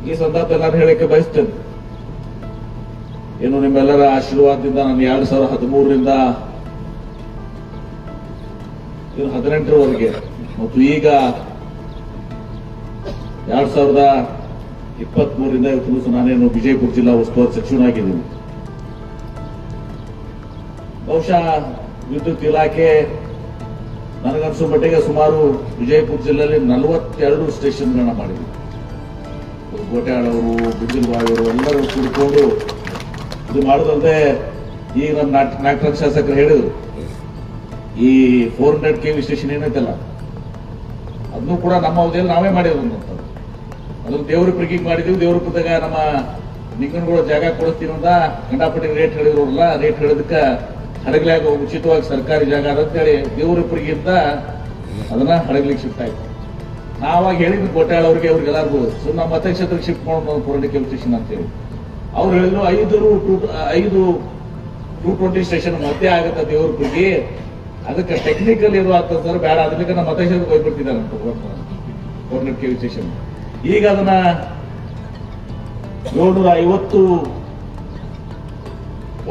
ಈ ಸಂದರ್ಭದಲ್ಲಿ ನಾನು ಹೇಳಕ್ಕೆ ಬಯಸ್ತೇನೆ, ಏನು ನಿಮ್ಮೆಲ್ಲರ ಆಶೀರ್ವಾದದಿಂದ ನಾನು 2013ರಿಂದ 2018ರವರೆಗೆ ಮತ್ತು ಈಗ 2023ರಿಂದ ಇವತ್ತು ನಾನೇನು ವಿಜಯಪುರ ಜಿಲ್ಲಾ ಉಸ್ತುವಾರಿ ಸಚಿವನಾಗಿದ್ದೀನಿ. ಬಹುಶಃ ವಿದ್ಯುತ್ ಇಲಾಖೆ ನನಗನ್ಸೋ ಮಟ್ಟಿಗೆ ಸುಮಾರು ವಿಜಯಪುರ ಜಿಲ್ಲೆಯಲ್ಲಿ 42 ಸ್ಟೇಷನ್ಗಳನ್ನ ಮಾಡಿದ್ವಿ. ಗೋಟ್ಯಾಳ್ ಅವರು, ಬಿಜಿಲ್ಬಾಯಿ ಅವರು ಎಲ್ಲರೂ ಕೂಡಿಕೊಂಡು ಇದು ಮಾಡೋದಂದ್ರೆ, ಈಗ ನಮ್ಮ ನಾಗರಾಜ್ ಶಾಸಕರು ಹೇಳಿದ್ರು, ಈ 400 KV ಸ್ಟೇಷನ್ ಏನೈತಲ್ಲ ಅದನ್ನು ಕೂಡ ನಮ್ಮ ಅವಧಿಯಲ್ಲಿ ನಾವೇ ಮಾಡಿದ್ರು ಅಂತ. ಅದನ್ನು ದೇವರಪುರಿಗೆ ಮಾಡಿದ್ವಿ. ದೇವರಪುರದಾಗ ನಮ್ಮ ನಿಂಗನಗಳು ಜಾಗ ಕೊಡಿಸ್ತೀವಿ ಅಂತ ಗಂಡಾಪಟ್ಟಿ ರೇಟ್ ಹೇಳಿದ್ರಲ್ಲ, ರೇಟ್ ಹೇಳಿದಕ್ಕೆ ಹಡಗ್ಲಾಗ ಉಚಿತವಾಗಿ ಸರ್ಕಾರಿ ಜಾಗ ಅಂತೇಳಿ ದೇವರಪುರಿಗಿಂತ ಅದನ್ನ ಹಡಗ್ಲಿಕ್ಕೆ ಶಿಫ್ಟ್ ಆಯ್ತು. ನಾವಾಗ ಹೇಳಿದ್ವಿ ಗೋಟ್ಯಾಳ್ ಅವ್ರಿಗೆ, ಅವ್ರಿಗೆಲ್ಲರಿಗೂ ನಮ್ಮ ಮತಕ್ಷೇತ್ರಕ್ಕೆ ಶಿಫ್ಟ್ ಮಾಡೋದು 400 KV ಸ್ಟೇಷನ್ ಅಂತೇಳಿ. ಅವ್ರು ಹೇಳಿದ್ರು 5 220 ಸ್ಟೇಷನ್ ಮಧ್ಯೆ ಆಗುತ್ತೆ ದೇವರಪುರಿಗೆ, ಅದಕ್ಕೆ ಟೆಕ್ನಿಕಲ್ ಇರುವಂತ ಸರ್ ಬೇಡ, ಅದಕ್ಕೆ ನಮ್ಮ ಮತಕ್ಷೇತ್ರಕ್ಕೆ ಹೋಗ್ಬಿಡ್ತಿದ್ದಾರೆ 400 KV ಸ್ಟೇಷನ್. ಈಗ ಅದನ್ನ 750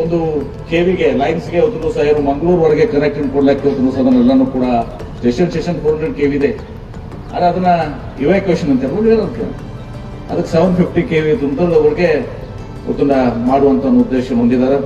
ಒಂದು ಕೆವಿಗೆ ಲೈನ್ಸ್ಗೆ ಹೊತ್ತು ಸಹ ಏನು ಮಂಗಳೂರುವರೆಗೆ ಕನೆಕ್ಷನ್ ಕೊಡ್ಲಿಕ್ಕೆ ಹೊತ್ತು ಸಹ ಅದನ್ನೆಲ್ಲಾನು ಕೂಡ ಸ್ಟೇಷನ್ 400 KV ಇದೆ. ಆದ್ರೆ ಅದನ್ನ ಇವ್ಯಾಕ್ಯುಯೇಷನ್ ಅಂತ ಹೇಳೋದಕ್ಕೆ ಅದಕ್ಕೆ 750 KV ತುಂತರದವರೆಗೆ ಮಾಡುವಂತ ಉದ್ದೇಶ ಹೊಂದಿದ್ದಾರೆ.